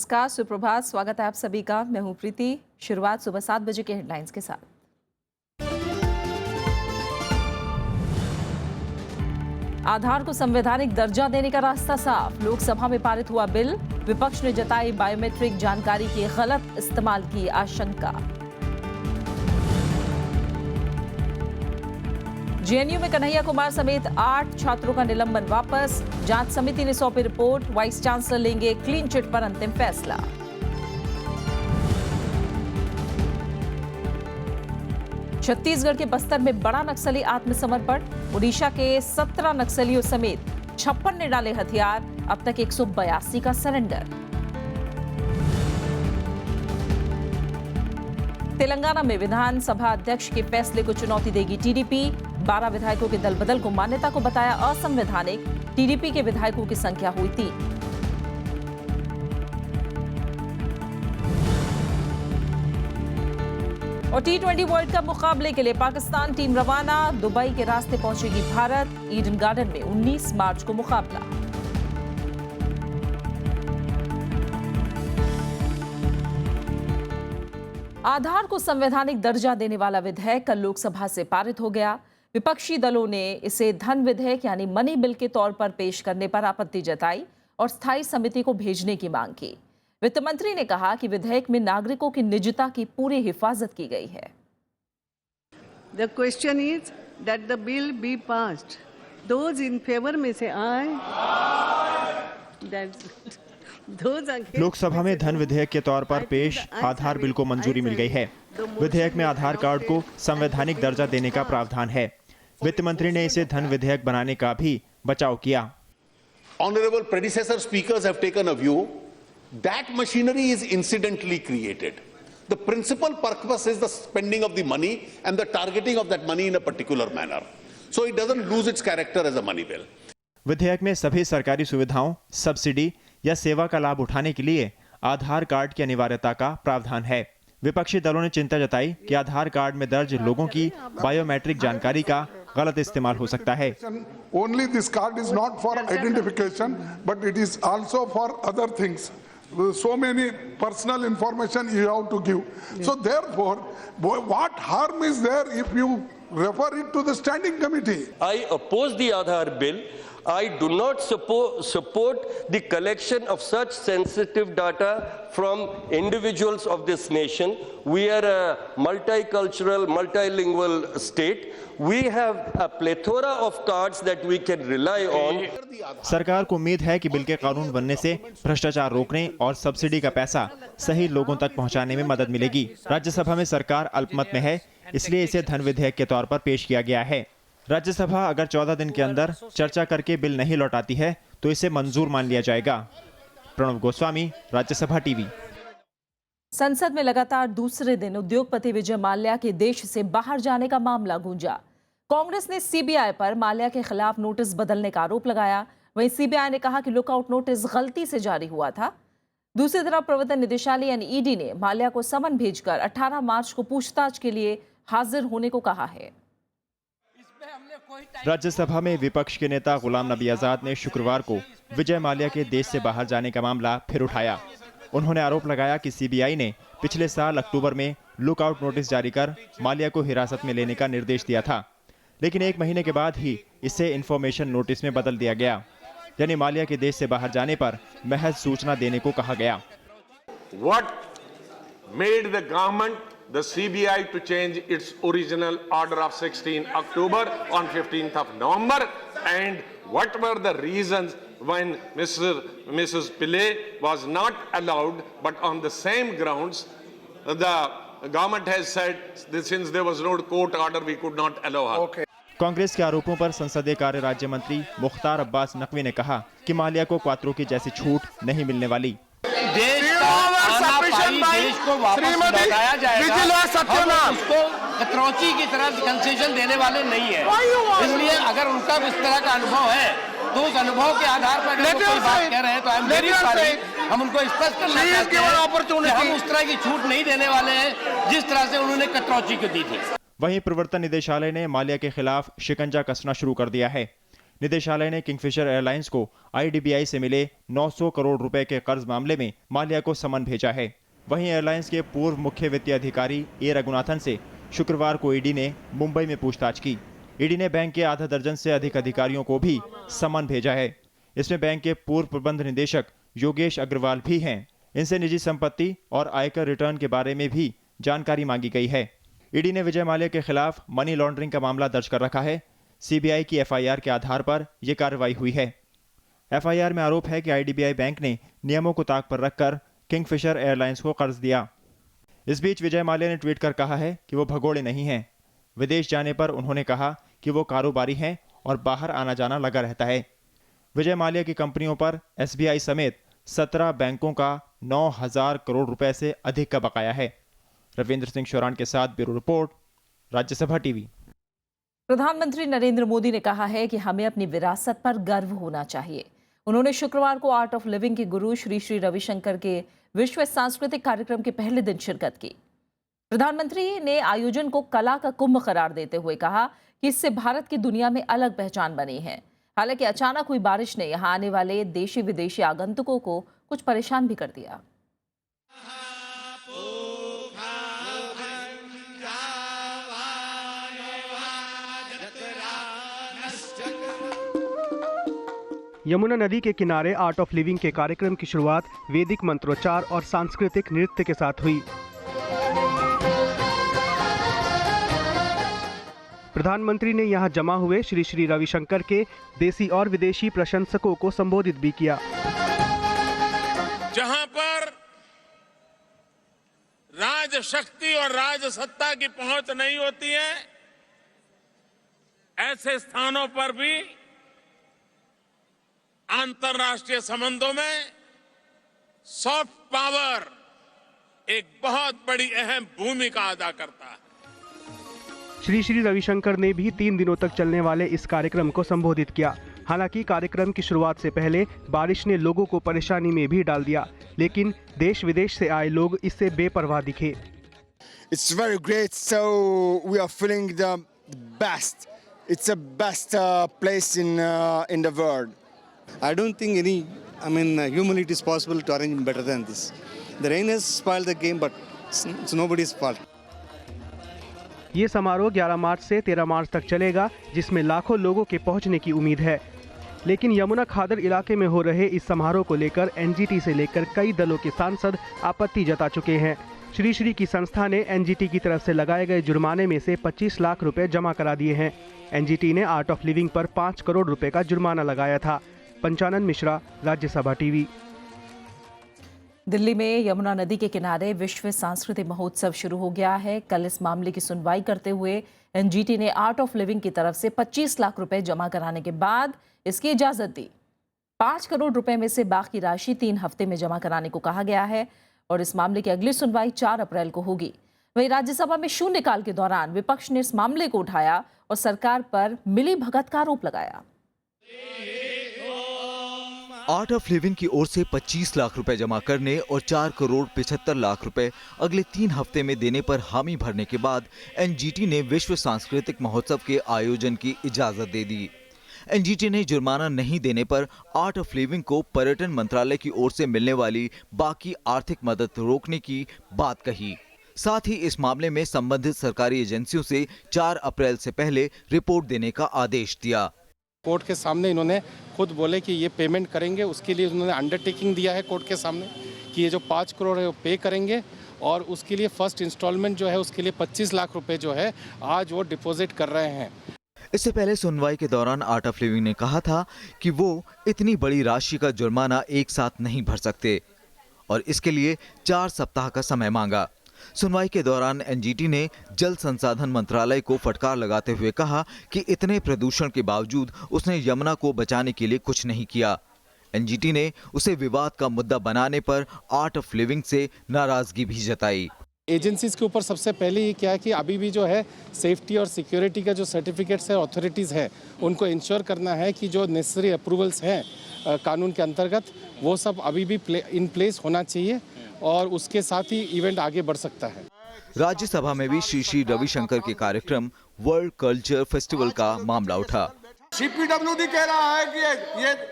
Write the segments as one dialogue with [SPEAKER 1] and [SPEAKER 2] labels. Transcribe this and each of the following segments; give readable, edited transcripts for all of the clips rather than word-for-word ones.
[SPEAKER 1] नमस्कार, सुप्रभात, स्वागत है आप सभी का। मैं हूं प्रीति। शुरुआत सुबह 7 बजे के हेडलाइंस के साथ। आधार को संवैधानिक दर्जा देने का रास्ता साफ। लोकसभा में पारित हुआ बिल। विपक्ष ने जताई बायोमेट्रिक जानकारी के गलत इस्तेमाल की आशंका। जेएनयू में कन्हैया कुमार समेत 8 छात्रों का निलंबन वापस। जांच समिति ने सौंपी रिपोर्ट। वाइस चांसलर लेंगे क्लीन चिट पर अंतिम फैसला। छत्तीसगढ़ के बस्तर में बड़ा नक्सली आत्मसमर्पण। ओडिशा के 17 नक्सलियों समेत 56 ने डाले हथियार। अब तक 182 का सरेंडर। तेलंगाना में विधानसभा अध्यक्ष के फैसले को चुनौती देगी टीडीपी। 12 विधायकों के दल बदल को मान्यता को बताया असंवैधानिक। टीडीपी के विधायकों की संख्या हुई 3। और T20 वर्ल्ड कप मुकाबले के लिए पाकिस्तान टीम रवाना। दुबई के रास्ते पहुंचेगी भारत। ईडन गार्डन में 19 मार्च को मुकाबला। आधार को संवैधानिक दर्जा देने वाला विधेयक कल लोकसभा से पारित हो गया। विपक्षी दलों ने इसे धन विधेयक यानी मनी बिल के तौर पर पेश करने पर आपत्ति जताई और स्थायी समिति को भेजने की मांग की। वित्त मंत्री ने कहा कि विधेयक में नागरिकों की निजता की पूरी हिफाजत की गई है।
[SPEAKER 2] The question is that the bill be passed. Those in favor में से आए।
[SPEAKER 3] लोकसभा में धन विधेयक के तौर पर पेश आधार बिल को मंजूरी मिल गई है। विधेयक में आधार कार्ड को संवैधानिक दर्जा देने का प्रावधान है। वित्त मंत्री ने इसे धन विधेयक बनाने का भी बचाव किया।
[SPEAKER 4] Honorable predecessor speakers have taken a view that machinery is incidentally created. The principal purpose is the spending of the money and the targeting of that money in a particular manner. So it doesn't lose its character as a money bill.
[SPEAKER 3] विधेयक में सभी सरकारी सुविधाओं, subsidy या सेवा का लाभ उठाने के लिए आधार कार्ड की अनिवार्यता का प्रावधान है। विपक्षी दलों ने चिंता जताई कि आधार कार्ड में दर्ज लोगों की बायोमेट्रिक जानकारी का गलत इस्तेमाल हो सकता है।
[SPEAKER 5] Only this card is not for identification, but it is also for other things. So many personal information you have to give. So therefore, what harm is there if you refer it to the standing committee?
[SPEAKER 6] I oppose the Aadhaar bill. I do not support the collection of such sensitive data from individuals of this nation. We are a multicultural, multilingual state. We have a plethora of cards that we can rely on.
[SPEAKER 3] सरकार को उम्मीद है कि bill के कानून बनने से भ्रष्टाचार रोकने और सब्सिडी का पैसा सही लोगों तक पहुंचाने में मदद मिलेगी। राज्यसभा में सरकार अल्पमत में है, इसलिए इसे धन विधेयक के तौर पर पेश किया गया है। राज्यसभा अगर 14 दिन के अंदर चर्चा करके बिल नहीं लौटाती है तो इसे मंजूर मान लिया जाएगा। प्रणव गोस्वामी, राज्यसभा टीवी।
[SPEAKER 1] संसद में लगातार दूसरे दिन उद्योगपति विजय माल्या के देश से बाहर जाने का मामला गूंजा। कांग्रेस ने सीबीआई पर माल्या के खिलाफ नोटिस बदलने का आरोप लगाया। वहीं सीबीआई ने कहा कि लुकआउट नोटिस गलती से जारी हुआ था। दूसरी तरफ प्रवर्तन निदेशालय यानी ईडी ने माल्या को समन भेजकर 18 मार्च को पूछताछ के लिए हाजिर होने को कहा है।
[SPEAKER 3] राज्यसभा में विपक्ष के नेता गुलाम नबी आजाद ने शुक्रवार को विजय माल्या के देश से बाहर जाने का मामला फिर उठाया। उन्होंने आरोप लगाया कि सीबीआई ने पिछले साल अक्टूबर में लुकआउट नोटिस जारी कर माल्या को हिरासत में लेने का निर्देश दिया था, लेकिन 1 महीने के बाद ही इसे इंफॉर्मेशन नोटिस में बदल दिया गया, यानी माल्या के देश से बाहर जाने पर महज सूचना देने को कहा गया।
[SPEAKER 7] What made the government, the CBI, to change its original order of 16 October on 15th of November, and what were the reasons when Mrs. Pillay was not allowed, but on the same grounds the government has said that since there was no court order we could not allow her. Okay.
[SPEAKER 3] Congress के आरोपों पर संसदीय कार्य राज्य मंत्री मुख्तार अब्बास नकवी ने कहा कि माल्या को क्वात्रो की जैसी छूट नहीं मिलने वाली।
[SPEAKER 8] देश को वापस लौटाया जाएगा। हम उसको कटौती की तरह कंसेशन देने वाले नहीं है। इसलिए अगर उनका इस तरह का अनुभव है तो उस अनुभव के आधार पर अगर कोई बात कह रहे हैं तो आई एम वेरी सॉरी। हम उनको स्पष्ट करना चाहते हैं कि हम उस तरह की छूट नहीं देने वाले हैं जिस तरह से उन्होंने कटौती को दी थी।
[SPEAKER 3] वहीं प्रवर्तन निदेशालय ने माल्या के खिलाफ शिकंजा कसना शुरू कर दिया है। निदेशालय ने किंगफिशर एयरलाइंस को IDBI से मिले 900 करोड़ रुपए के कर्ज मामले में माल्या को समन भेजा है। वहीं एयरलाइंस के पूर्व मुख्य वित्तीय अधिकारी ए रघुनाथन से शुक्रवार को ईडी ने मुंबई में पूछताछ की। ईडी ने बैंक के आधा दर्जन से अधिक अधिकारियों को भी समन भेजा है। इसमें बैंक के पूर्व प्रबंध निदेशक योगेश अग्रवाल भी हैं। इनसे निजी संपत्ति और आयकर रिटर्न के बारे में भी जानकारी मांगी गई है। ईडी ने विजय माल्या के खिलाफ मनी लॉन्ड्रिंग का मामला दर्ज कर रखा है। CBI की FIR के आधार पर यह कार्रवाई हुई है। FIR में आरोप है कि IDBI बैंक ने नियमों को ताक पर रखकर किंगफिशर एयरलाइंस को कर्ज दिया। इस बीच विजय माल्या ने ट्वीट कर कहा है कि वो भगोड़े नहीं हैं। विदेश जाने पर उन्होंने कहा कि वो कारोबारी हैं और बाहर आना जाना लगा रहता है। विजय माल्या की कंपनियों पर SBI समेत 17 बैंकों का 9,000 करोड़ रुपए से अधिक का बकाया है। रविंद्र सिंह शोरान के साथ ब्यूरो रिपोर्ट, राज्यसभा टीवी।
[SPEAKER 1] प्रधानमंत्री नरेंद्र मोदी ने कहा है कि हमें अपनी विरासत पर गर्व होना चाहिए। उन्होंने शुक्रवार को आर्ट ऑफ लिविंग के गुरु श्री श्री रविशंकर के विश्व सांस्कृतिक कार्यक्रम के पहले दिन शिरकत की। प्रधानमंत्री ने आयोजन को कला का कुंभ करार देते हुए कहा कि इससे भारत की दुनिया में अलग पहचान बनी है। हालांकि अचानक हुई बारिश ने यहां आने वाले देशी विदेशी आगंतुकों को कुछ परेशान भी कर दिया।
[SPEAKER 9] यमुना नदी के किनारे आर्ट ऑफ लिविंग के कार्यक्रम की शुरुआत वैदिक मंत्रोच्चार और सांस्कृतिक नृत्य के साथ हुई। प्रधानमंत्री ने यहां जमा हुए श्री श्री रविशंकर के देसी और विदेशी प्रशंसकों को संबोधित भी किया।
[SPEAKER 7] जहां पर राजशक्ति और राजसत्ता की पहुंच नहीं होती है, ऐसे स्थानों पर भी अंतर्राष्ट्रीय संबंधों में सॉफ्ट पावर एक बहुत बड़ी अहम भूमिका अदा करता है।
[SPEAKER 9] श्री श्री रविशंकर ने भी 3 दिनों तक चलने वाले इस कार्यक्रम को संबोधित किया। हालांकि कार्यक्रम की शुरुआत से पहले बारिश ने लोगों को परेशानी में भी डाल दिया, लेकिन देश विदेश से आए लोग इससे बेपरवाह दिखे।
[SPEAKER 10] It's very great, so we are feeling the best. It's the best place in the world.
[SPEAKER 11] I don't think humanity is possible to arrange better than this. The rain has spoiled the game, but it's nobody's fault.
[SPEAKER 9] ये समारोह 11 मार्च से 13 मार्च तक चलेगा, जिसमें लाखों लोगों के पहुंचने की उम्मीद है। लेकिन यमुना खादर इलाके में हो रहे इस समारोह को लेकर NGT से लेकर कई दलों के सांसद आपत्ति जता चुके हैं। श्री श्री की संस्था ने NGT की तरफ से लगाए गए जुर्माने में से 25 लाख रुपए जमा करा दिए हैं। NGT ने आर्ट ऑफ लिविंग पर 5 करोड़ रुपए का जुर्माना लगाया था। पंचानन मिश्रा, राज्यसभा टीवी।
[SPEAKER 1] दिल्ली में यमुना नदी के किनारे विश्व सांस्कृतिक महोत्सव शुरू हो गया है। कल इस मामले की सुनवाई करते हुए NGT ने आर्ट ऑफ लिविंग की तरफ से 25 लाख रुपए जमा कराने के बाद इसकी इजाजत दी। 5 करोड़ रुपए में से बाकी राशि 3 हफ्ते में जमा कराने को कहा गया है और इस मामले की अगली सुनवाई 4 अप्रैल को होगी। वहीं राज्यसभा में शून्यकाल के दौरान विपक्ष ने इस मामले को उठाया और सरकार पर मिलीभगत का आरोप लगाया।
[SPEAKER 12] आर्ट ऑफ लिविंग की ओर से 25 लाख रुपए जमा करने और 4 करोड़ 75 लाख रुपए अगले 3 हफ्ते में देने पर हामी भरने के बाद NGT ने विश्व सांस्कृतिक महोत्सव के आयोजन की इजाजत दे दी। NGT ने जुर्माना नहीं देने पर आर्ट ऑफ लिविंग को पर्यटन मंत्रालय की ओर से मिलने वाली बाकी आर्थिक मदद रोकने की बात कही। साथ ही इस मामले में संबंधित सरकारी एजेंसियों से 4 अप्रैल से पहले रिपोर्ट देने का आदेश दिया।
[SPEAKER 13] कोर्ट के सामने इन्होंने खुद बोले कि ये पेमेंट करेंगे, उसके लिए उन्होंने अंडरटेकिंग दिया है कोर्ट के सामने कि ये जो 5 करोड़ है वो पे करेंगे और उसके लिए फर्स्ट इंस्टॉलमेंट जो है उसके लिए 25 लाख रुपए जो है आज वो डिपॉजिट कर रहे हैं।
[SPEAKER 12] इससे पहले सुनवाई के दौरान आर्ट ऑफ लिविंग ने कहा था कि वो इतनी बड़ी राशि का जुर्माना एक साथ नहीं भर सकते और इसके लिए 4 सप्ताह का समय मांगा। सुनवाई के दौरान NGT ने जल संसाधन मंत्रालय को फटकार लगाते हुए कहा कि इतने प्रदूषण के बावजूद उसने यमुना को बचाने के लिए कुछ नहीं किया। NGT ने उसे विवाद का मुद्दा बनाने पर आर्ट ऑफ लिविंग से नाराजगी भी जताई।
[SPEAKER 13] एजेंसीज के ऊपर सबसे पहले ये क्या है कि अभी भी जो है सेफ्टी और सिक्योरिटी का जो सर्टिफिकेट्स है अथॉरिटीज़ है उनको इंश्योर करना है कि जो नेसेसरी अप्रूवल्स हैं कानून के अंतर्गत वो सब अभी भी इन प्लेस होना चाहिए और उसके साथ ही इवेंट आगे बढ़ सकता है।
[SPEAKER 12] राज्यसभा में भी श्री श्री रविशंकर के कार्यक्रम वर्ल्ड कल्चर फेस्टिवल का मामला उठा।
[SPEAKER 8] CPWD कह रहा है कि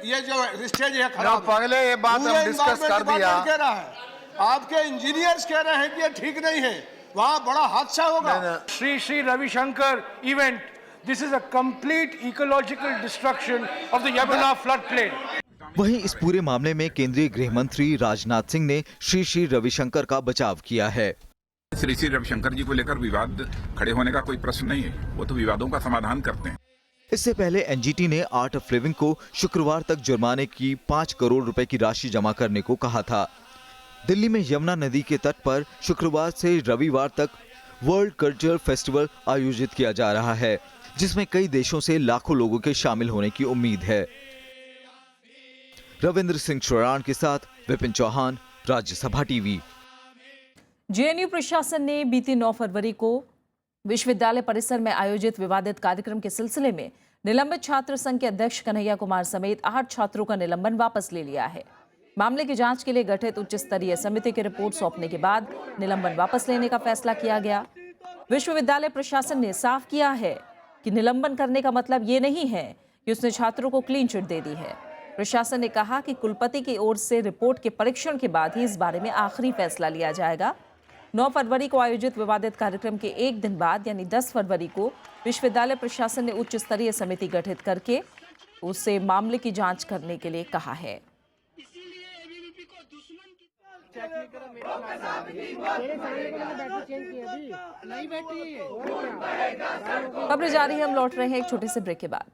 [SPEAKER 8] ये जो स्टेज है खराब, पहले ये बात हम डिस्कस कर दिया, कह रहा है, आपके इंजीनियर्स कह रहे हैं कि ये ठीक नहीं है, वहाँ बड़ा हादसा होगा। Shri Ravishankar event, this is a complete ecological destruction of the Yamuna flood plain.
[SPEAKER 12] वहीं इस पूरे मामले में केंद्रीय गृह मंत्री राजनाथ सिंह ने श्री रविशंकर का बचाव किया है।
[SPEAKER 14] श्री रविशंकर जी को लेकर विवाद खड़े होने का कोई प्रश्न नहीं है, वो तो विवादों का समाधान करते हैं।
[SPEAKER 12] इससे पहले एनजीटी ने आर्ट ऑफ लिविंग को शुक्रवार तक जुर्माने की 5 करोड़ रुपए की राशि जमा करने को कहा था। दिल्ली में यमुना नदी के तट पर शुक्रवार से रविवार तक वर्ल्ड कल्चरल फेस्टिवल आयोजित किया जा रहा है, जिसमें कई देशों से लाखों लोगों के शामिल होने की उम्मीद है। रविंद्र सिंह चौहान के साथ विपिन चौहान, राज्यसभा टीवी।
[SPEAKER 1] जेएनयू प्रशासन ने बीती 9 फरवरी को विश्वविद्यालय परिसर में आयोजित विवादित कार्यक्रम के सिलसिले में निलंबित छात्र संघ के अध्यक्ष कन्हैया कुमार समेत 8 छात्रों का निलंबन वापस ले लिया है। मामले की जांच के लिए गठित उच्च स्तरीय समिति की रिपोर्ट सौंपने के बाद निलंबन वापस लेने का फैसला किया गया। विश्वविद्यालय प्रशासन ने साफ किया है कि निलंबन करने का मतलब ये नहीं है कि उसने छात्रों को क्लीन चिट दे दी है। प्रशासन ने कहा कि कुलपति की ओर से रिपोर्ट के परीक्षण के बाद ही इस बारे में आखिरी फैसला लिया जाएगा। 9 फरवरी को आयोजित विवादित कार्यक्रम के एक दिन बाद यानी 10 फरवरी को विश्वविद्यालय प्रशासन ने उच्च स्तरीय समिति गठित करके उससे मामले की जांच करने के लिए कहा है। खबरें जारी है, हम लौट रहे हैं एक छोटे से ब्रेक के बाद।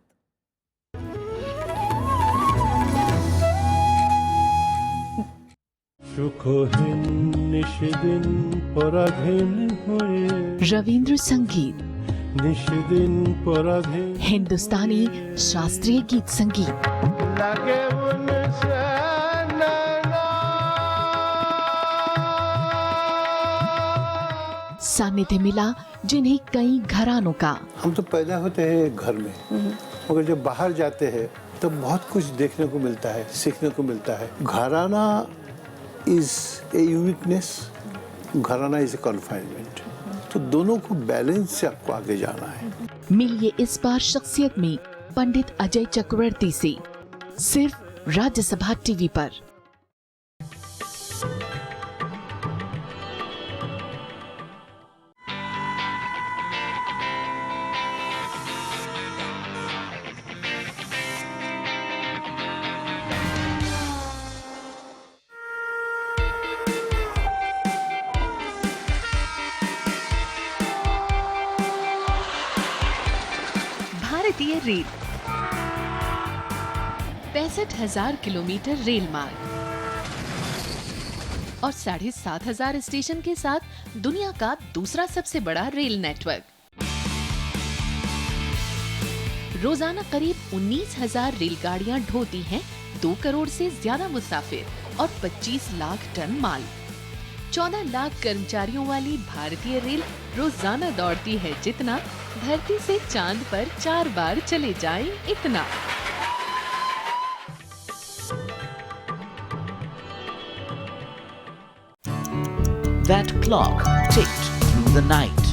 [SPEAKER 15] रविंद्र संगीत, हिंदुस्तानी शास्त्रीय गीत संगीत, सानिध्य मिला जिन्हें कई घरानों का।
[SPEAKER 16] हम तो पैदा होते हैं घर में, मगर जब बाहर जाते हैं तो बहुत कुछ देखने को मिलता है, सीखने को मिलता है। घराना इज ए यूनिकनेस, घराना इज ए कन्फाइनमेंट, तो दोनों को बैलेंस से आपको आगे जाना है।
[SPEAKER 15] मिलिए इस बार शख्सियत में पंडित अजय चक्रवर्ती से, सिर्फ राज्यसभा टीवी पर। भारतीय रेल 65,000 किलोमीटर रेल मार्ग और 7,500 स्टेशन के साथ दुनिया का दूसरा सबसे बड़ा रेल नेटवर्क। रोजाना करीब 19,000 रेलगाड़ियां ढोती हैं 2 करोड़ से ज्यादा मुसाफिर और 25 लाख टन माल। 14 लाख कर्मचारियों वाली भारतीय रेल रोजाना दौड़ती है जितना धरती से चांद पर 4 बार चले जाएं इतना।
[SPEAKER 17] That clock ticked through the night.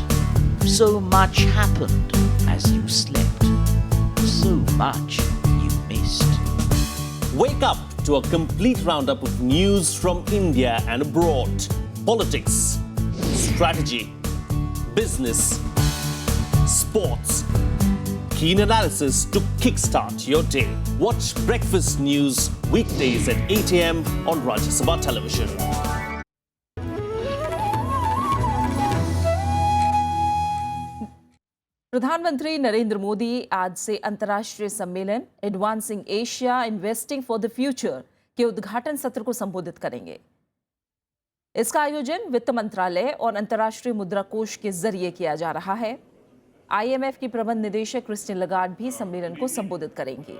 [SPEAKER 17] So much happened as you slept. So much you missed.
[SPEAKER 18] Wake up to a complete roundup of news from India and abroad. Politics, strategy, business, sports. Keen analysis to kickstart your day. Watch Breakfast News weekdays at 8 a.m. on Rajya Sabha Television.
[SPEAKER 1] प्रधानमंत्री नरेंद्र मोदी आज से अंतर्राष्ट्रीय सम्मेलन advancing Asia investing for the future के उद्घाटन सत्र को संबोधित करेंगे। इसका आयोजन वित्त मंत्रालय और अंतर्राष्ट्रीय मुद्रा कोष के जरिए किया जा रहा है। IMF की प्रबंध निदेशक क्रिस्टिन लगार्ड भी सम्मेलन को संबोधित करेंगी।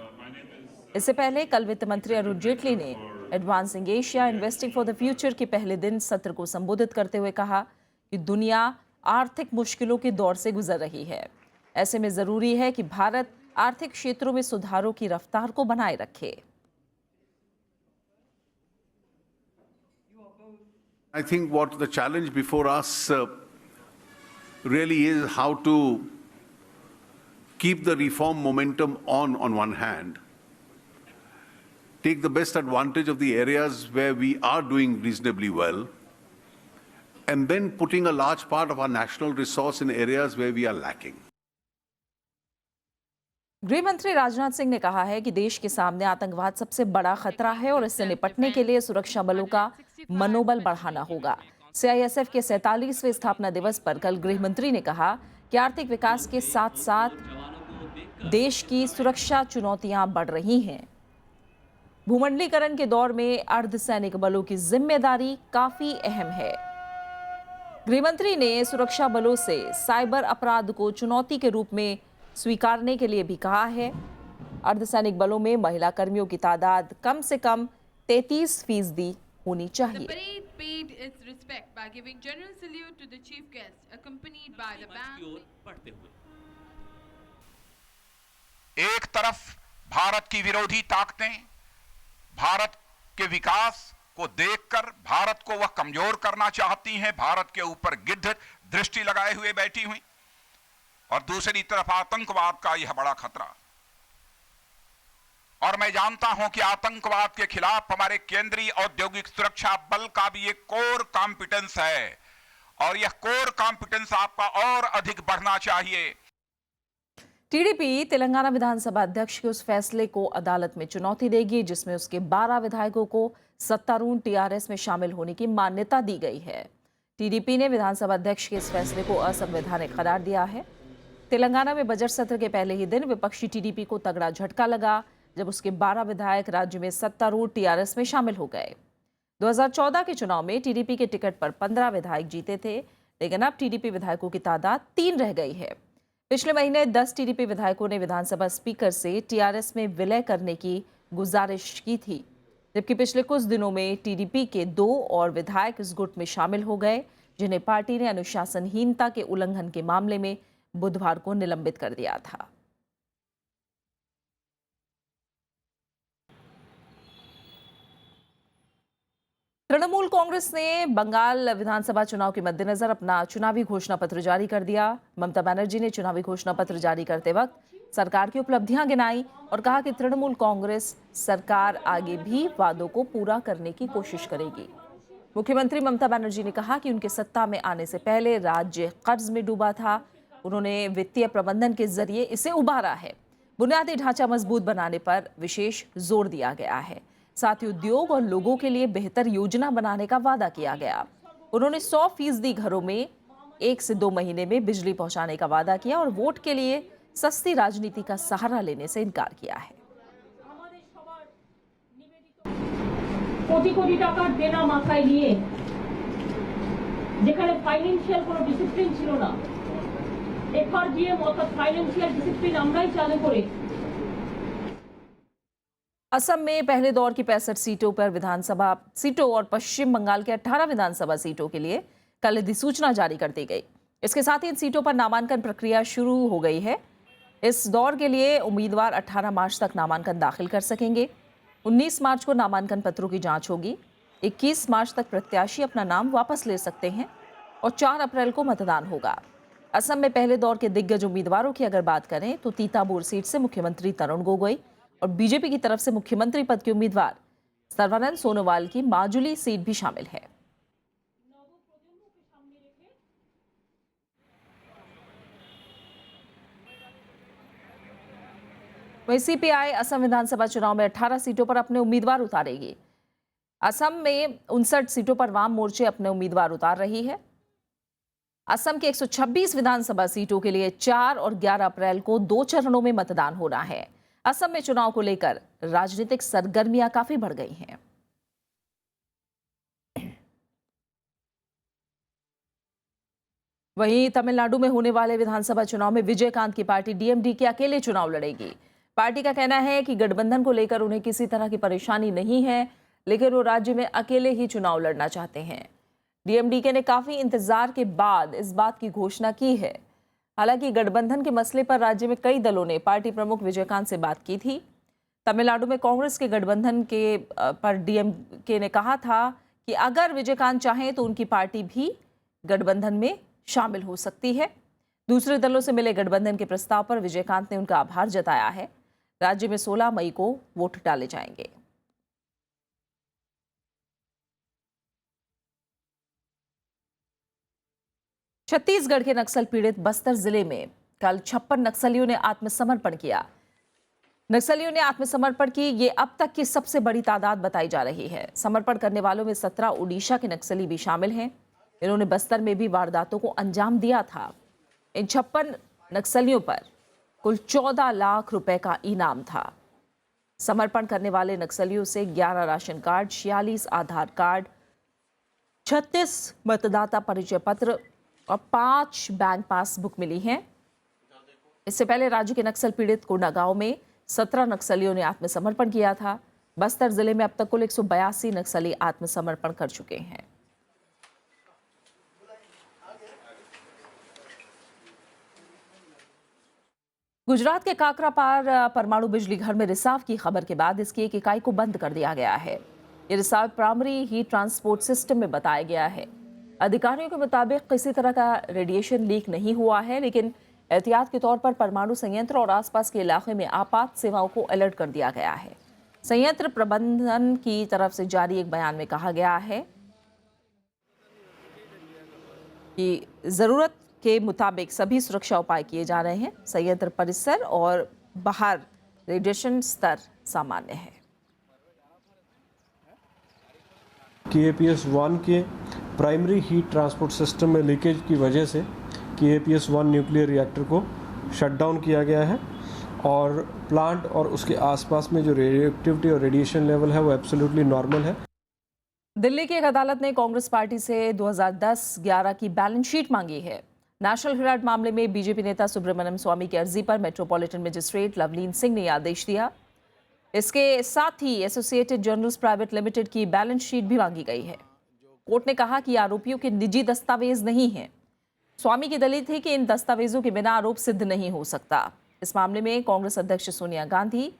[SPEAKER 1] इससे पहले कल वित्त मंत्री अरुण जेटली ने advancing Asia investing for the future के पहले दिन सत्र को संबोधित करते हुए कहा कि दुनिया आर्थिक मुश्किलों के दौर से गुजर रही है। ऐसे में जरूरी है कि भारत आर्थिक क्षेत्रों में सुधारों की रफ्तार को बनाए रखे।
[SPEAKER 19] I think what the challenge before us really is how to
[SPEAKER 4] keep the reform momentum on one hand, take the best advantage of the areas where we are doing reasonably well, and then putting a large part of our national resource in areas where we are lacking.
[SPEAKER 1] गृह मंत्री राजनाथ सिंह ने कहा है कि देश के सामने आतंकवाद सबसे बड़ा खतरा है और इससे निपटने के लिए सुरक्षा बलों का मनोबल बढ़ाना होगा। सीआईएसएफ के 47वें स्थापना दिवस पर कल गृह मंत्री ने कहा कि आर्थिक विकास के साथ साथ देश की सुरक्षा चुनौतियां बढ़ रही हैं। भूमंडलीकरण के दौर में अर्धसैनिक बलों की जिम्मेदारी काफी अहम है। गृहमंत्री ने सुरक्षा बलों से साइबर अपराध को चुनौती के रूप में स्वीकारने के लिए भी कहा है। अर्धसैनिक बलों में महिला कर्मियों की तादाद कम से कम 33% होनी चाहिए।
[SPEAKER 14] एक तरफ भारत की विरोधी ताकतें भारत के विकास को देखकर भारत को वह कमजोर करना चाहती हैं, भारत के ऊपर गिद्ध दृष्टि लगाए हुए बैठी हुई, और दूसरी तरफ आतंकवाद का यह बड़ा खतरा। और मैं जानता हूं कि आतंकवाद के खिलाफ हमारे केंद्रीय औद्योगिक सुरक्षा बल का भी एक कोर कॉम्पिटेंस है, और यह कोर कॉम्पिटेंस आपका और अधिक बढ़ना चाहिए।
[SPEAKER 1] टीडीपी तेलंगाना विधानसभा अध्यक्ष के उस फैसले को अदालत में चुनौती देगी जिसमें उसके 12 विधायकों को सत्तारूढ़ टीआरएस में शामिल होने की मान्यता दी गई है। टीडीपी ने विधानसभा अध्यक्ष के इस फैसले को असंवैधानिक करार दिया है। तेलंगाना में बजट सत्र के पहले ही दिन विपक्षी टीडीपी को तगड़ा झटका लगा जब उसके 12 विधायक राज्य में सत्तारूढ़ टीआरएस में शामिल हो गए। 2014 के चुनाव में टीडीपी के टिकट पर 15 विधायक जीते थे, लेकिन अब टीडीपी विधायकों की तादाद 3 रह गई है। पिछले महीने 10 टीडीपी विधायकों ने विधानसभा स्पीकर से टीआरएस में विलय करने की गुजारिश की थी, जबकि पिछले कुछ दिनों में टीडीपी के 2 और विधायक इस गुट में शामिल हो गए, जिन्हें पार्टी ने अनुशासनहीनता के उल्लंघन के मामले में बुधवार को निलंबित कर दिया था। तृणमूल कांग्रेस ने बंगाल विधानसभा चुनाव के मद्देनजर अपना चुनावी घोषणा पत्र जारी कर दिया। ममता बनर्जी ने चुनावी घोषणा पत्र जारी करते वक्त सरकार की उपलब्धियां गिनाई और कहा कि तृणमूल कांग्रेस सरकार आगे भी वादों को पूरा करने की कोशिश करेगी। मुख्यमंत्री ममता बनर्जी ने कहा कि उनके सत्ता में आने से पहले राज्य कर्ज में डूबा था। उन्होंने वित्तीय प्रबंधन के जरिए इसे उबारा है। बुनियादी ढांचा मजबूत बनाने पर विशेष जोर दिया गया है। साथ ही उद्योग और लोगों के लिए बेहतर योजना बनाने का वादा किया गया। उन्होंने 100% घरों में 1 से 2 महीने में बिजली पहुंचाने का वादा किया और वोट के लिए सस्ती राजनीति का सहारा लेने से इनकार किया है।
[SPEAKER 20] কোটি টাকার দেনা মাথায় নিয়ে যেখানে ফাইন্যান্সিয়াল কোনো ডিসিপ্লিন ছিল না, এফআরজিএম অর্থাৎ ফাইন্যান্সিয়াল ডিসিপ্লিন আমরাই চালু করে
[SPEAKER 1] असम में पहले दौर की 65 सीटों पर विधानसभा सीटों और पश्चिम बंगाल के 18 विधानसभा सीटों के लिए कल अधिसूचना जारी कर दी गई। इसके साथ ही इन सीटों पर नामांकन प्रक्रिया शुरू हो गई है। इस दौर के लिए उम्मीदवार 18 मार्च तक नामांकन दाखिल कर सकेंगे। 19 मार्च को नामांकन पत्रों की जांच होगी। 21 मार्च तक प्रत्याशी अपना नाम वापस ले सकते हैं और 4 अप्रैल को मतदान होगा। असम में पहले दौर के दिग्गज उम्मीदवारों की अगर बात करें तो तीताबोर सीट से मुख्यमंत्री तरुण गोगोई और बीजेपी की तरफ से मुख्यमंत्री पद के उम्मीदवार सर्बानंद सोनोवाल की माजुली सीट भी शामिल है। वहीं सीपीआई असम विधानसभा चुनाव में 18 सीटों पर अपने उम्मीदवार उतारेगी। असम में 59 सीटों पर वाम मोर्चे अपने उम्मीदवार उतार रही है। असम के 126 विधानसभा सीटों के लिए 4 और 11 अप्रैल को 2 चरणों में मतदान होना है। असम में चुनाव को लेकर राजनीतिक सरगर्मियां काफी बढ़ गई हैं। वहीं तमिलनाडु में होने वाले विधानसभा चुनाव में विजयकांत की पार्टी डीएमडी के अकेले चुनाव लड़ेगी। पार्टी का कहना है कि गठबंधन को लेकर उन्हें किसी तरह की परेशानी नहीं है, लेकिन वो राज्य में अकेले ही चुनाव लड़ना चाहते हैं। डीएमडीके ने काफी इंतजार के बाद इस बात की घोषणा की है। हालांकि गठबंधन के मसले पर राज्य में कई दलों ने पार्टी प्रमुख विजयकांत से बात की थी। तमिलनाडु में कांग्रेस के गठबंधन के पर डीएमके ने कहा था कि अगर विजयकांत चाहें तो उनकी पार्टी भी गठबंधन में शामिल हो सकती है। दूसरे दलों से मिले गठबंधन के प्रस्ताव पर विजयकांत ने उनका आभार जताया है। राज्य में 16 मई को वोट डाले जाएंगे। छत्तीसगढ़ के नक्सल पीड़ित बस्तर जिले में कल 56 नक्सलियों ने आत्मसमर्पण किया। नक्सलियों ने आत्मसमर्पण की ये अब तक की सबसे बड़ी तादाद बताई जा रही है। समर्पण करने वालों में 17 उड़ीसा के नक्सली भी शामिल हैं। इन्होंने बस्तर में भी वारदातों को अंजाम दिया था। इन 56 नक्सलियों पर कुल 14 लाख रुपए का इनाम था। समर्पण करने वाले नक्सलियों से 11 राशन कार्ड, 46 आधार कार्ड, 36 मतदाता परिचय पत्र और 5 बैंक पासबुक मिली हैं। इससे पहले राज्य के नक्सल पीड़ित कोंडागांव में 17 नक्सलियों ने आत्मसमर्पण किया था। बस्तर जिले में अब तक कुल 182 नक्सली आत्मसमर्पण कर चुके हैं। गुजरात के काकरापार परमाणु बिजली घर में रिसाव की खबर के बाद इसकी एक इकाई को बंद कर दिया गया है। ये रिसाव प्राइमरी हीट ट्रांसपोर्ट सिस्टम में बताया गया है। अधिकारियों के मुताबिक किसी तरह का रेडिएशन लीक नहीं हुआ है, लेकिन एहतियात के तौर पर परमाणु संयंत्र और आसपास के इलाके में आपात सेवाओं को अलर्ट कर दिया गया है। संयंत्र प्रबंधन की तरफ से जारी एक बयान में कहा गया है कि जरूरत के मुताबिक सभी सुरक्षा उपाय किए जा रहे हैं। संयंत्र परिसर और बाहर रेडिएशन स्तर सामान्य है।
[SPEAKER 21] KAPS 1 के प्राइमरी हीट ट्रांसपोर्ट सिस्टम में लीकेज की वजह से KAPS 1 न्यूक्लियर रिएक्टर को शट डाउन किया गया है और प्लांट और उसके आसपास में जो रेडियोएक्टिविटी और रेडिएशन लेवल है वो एब्सोल्युटली नॉर्मल है।
[SPEAKER 1] दिल्ली की एक अदालत ने कांग्रेस पार्टी से 2010-11 की बैलेंस शीट मांगी है। नेशनल हेराल्ड मामले में बीजेपी नेता सुब्रमण्यम स्वामी की अर्जी पर मेट्रोपॉलिटन मजिस्ट्रेट लवलीन सिंह ने आदेश दिया। इसके साथ ही एसोसिएटेड जर्नल्स प्राइवेट लिमिटेड की बैलेंस शीट भी मांगी गई है। कोर्ट ने कहा कि आरोपियों के निजी दस्तावेज नहीं हैं। स्वामी की दलील थी कि इन दस्तावेजों के बिना आरोप सिद्ध नहीं हो सकता। इस मामले में कांग्रेस अध्यक्ष सोनिया गांधी,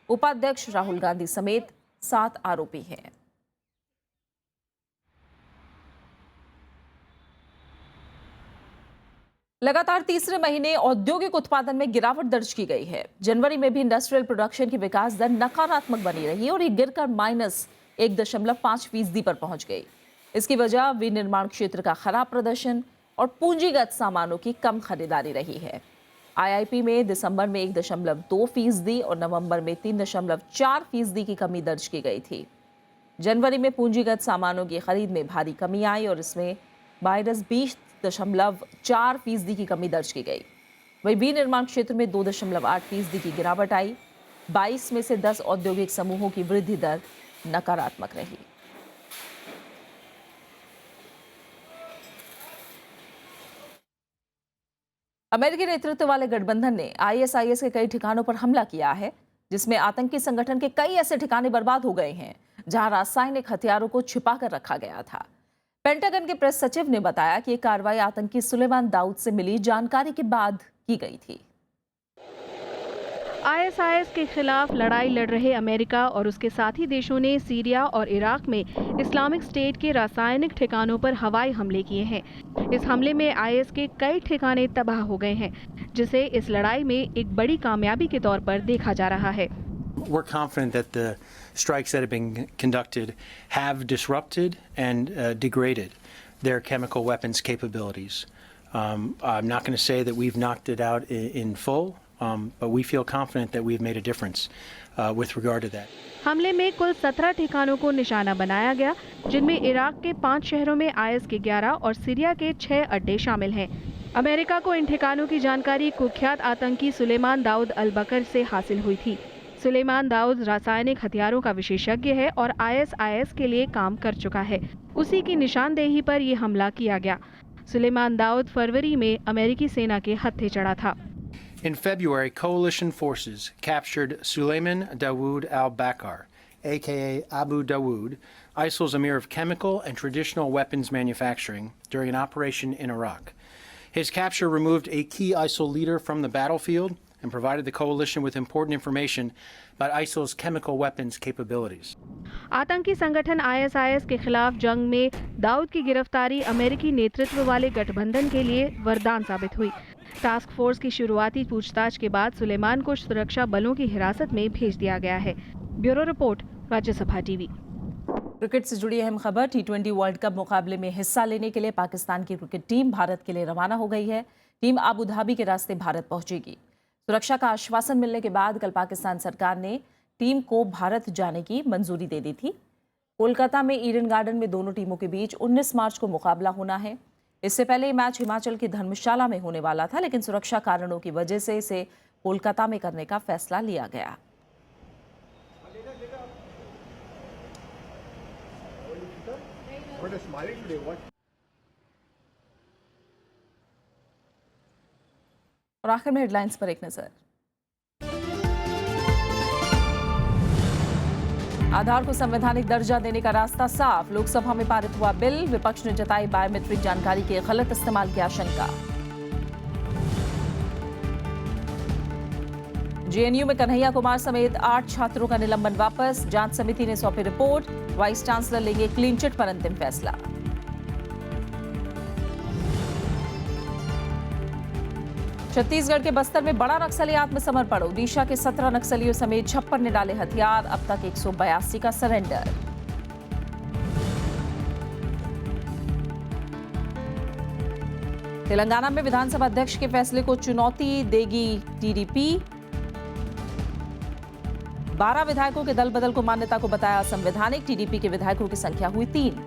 [SPEAKER 1] उपाध्यक्ष राहुल गांधी समेत 7 आरोपी हैं। लगातार तीसरे महीने औद्योगिक उत्पादन में गिरावट दर्ज की गई है। जनवरी में भी इंडस्ट्रियल प्रोडक्शन की विकास दर नकारात्मक बनी रही और ये गिरकर -1.5% पर पहुंच गई। इसकी वजह विनिर्माण क्षेत्र का खराब प्रदर्शन और पूंजीगत सामानों की कम खरीदारी रही है। IIP में दिसंबर में 1.2% और नवंबर में 3.4% की कमी दर्ज की गई थी। जनवरी में पूंजीगत सामानों की खरीद में भारी कमी आई और इसमें -20.4% की कमी दर्ज की गई। वहीं विनिर्माण क्षेत्र में 2.8% की गिरावट आई। 22 में से 10 औद्योगिक समूहों की वृद्धि दर नकारात्मक रही। अमेरिकी नेतृत्व वाले गठबंधन ने ISIS के कई ठिकानों पर हमला किया है, जिसमें आतंकी संगठन के कई ऐसे ठिकाने बर्बाद हो गए हैं जहां रासायनिक हथियारों को छिपा कर रखा गया था। पेंटागन के प्रेस सचिव ने बताया कि ये कार्रवाई आतंकी सुलेमान दाऊद से मिली जानकारी के बाद की गई थी।
[SPEAKER 22] ISIS के खिलाफ लड़ाई लड़ रहे अमेरिका और उसके साथी देशों ने सीरिया और इराक में इस्लामिक स्टेट के रासायनिक ठिकानों पर हवाई हमले किए हैं। इस हमले में IS के कई ठिकाने तबाह हो गए हैं, जिसे इस लड़ाई में एक बड़ी कामयाबी के तौर पर देखा जा रहा है।
[SPEAKER 23] We're confident that the strikes that have been conducted have disrupted and degraded their chemical weapons capabilities. I'm not going to say that we've knocked it out in full, but we feel confident that we've made a difference with regard to that.
[SPEAKER 22] हमले में कुल 17 ठिकानों को निशाना बनाया गया, जिनमें Iraq के 5 शहरों में IS के 11 और सीरिया के 6 अड्डे शामिल हैं। अमेरिका को इन ठिकानों की जानकारी कुख्यात आतंकी सुलेमान दाऊद अल बकर से हासिल हुई थी। सुलेमान दाऊद रासायनिक हथियारों का विशेषज्ञ है और ISIS के लिए काम कर चुका है। उसी की निशानदेही पर ये हमला किया गया। सुलेमान दाऊद फरवरी में अमेरिकी सेना के हत्थे चढ़ा था।
[SPEAKER 23] In February, coalition forces captured Suleiman Dawood al-Bakr, aka Abu Dawood, ISIL's emir of chemical and traditional weapons manufacturing, during an operation in Iraq. His capture removed a key ISIL leader from the battlefield and provided the coalition with important information about ISIL's chemical weapons capabilities.
[SPEAKER 22] आतंकी संगठन ISIS के खिलाफ जंग में दाऊद की गिरफ्तारी अमेरिकी नेतृत्व वाले गठबंधन के लिए वरदान साबित हुई। टास्क फोर्स की शुरुआती पूछताछ के बाद सुलेमान को सुरक्षा बलों की हिरासत में भेज दिया गया है। Bureau report, Rajya Sabha TV.
[SPEAKER 1] Cricket से जुड़ी अहम खबर। T20 वर्ल्ड कप मुकाबले में हिस्सा लेने के लिए पाकिस्तान की क्रिकेट टीम भारत के लिए रवाना हो गई है। टीम अबू धाबी के रास्ते भारत पहुंचेगी। सुरक्षा का आश्वासन मिलने के बाद कल पाकिस्तान सरकार ने टीम को भारत जाने की मंजूरी दे दी थी। कोलकाता में ईडन गार्डन में दोनों टीमों के बीच 19 मार्च को मुकाबला होना है। इससे पहले ये मैच हिमाचल की धर्मशाला में होने वाला था, लेकिन सुरक्षा कारणों की वजह से इसे कोलकाता में करने का फैसला लिया गया। और आखिर में हेडलाइंस पर एक नजर। आधार को संवैधानिक दर्जा देने का रास्ता साफ। लोकसभा में पारित हुआ बिल। विपक्ष ने जताई बायोमेट्रिक जानकारी के गलत इस्तेमाल की आशंका। जेएनयू में कन्हैया कुमार समेत 8 छात्रों का निलंबन वापस। जांच समिति ने सौंपी रिपोर्ट। वाइस चांसलर लेंगे क्लीन चिट पर अंतिम फैसला। छत्तीसगढ़ के बस्तर में बड़ा नक्सली आत्मसमर्पण। ओडिशा के 17 नक्सलियों समेत 56 ने डाले हथियार। अब तक 182 का सरेंडर। तेलंगाना में विधानसभा अध्यक्ष के फैसले को चुनौती देगी टीडीपी। 12 विधायकों के दल बदल को मान्यता को बताया असंवैधानिक। टीडीपी के विधायकों की संख्या हुई 3।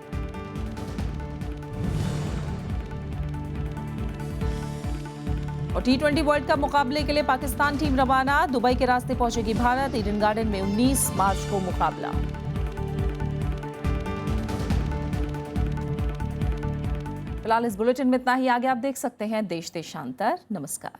[SPEAKER 1] और T20 वर्ल्ड कप मुकाबले के लिए पाकिस्तान टीम रवाना। दुबई के रास्ते पहुंचेगी भारत। ईडन गार्डन में 19 मार्च को मुकाबला। फिलहाल इस बुलेटिन में इतना ही। आगे आप देश देशांतर। नमस्कार।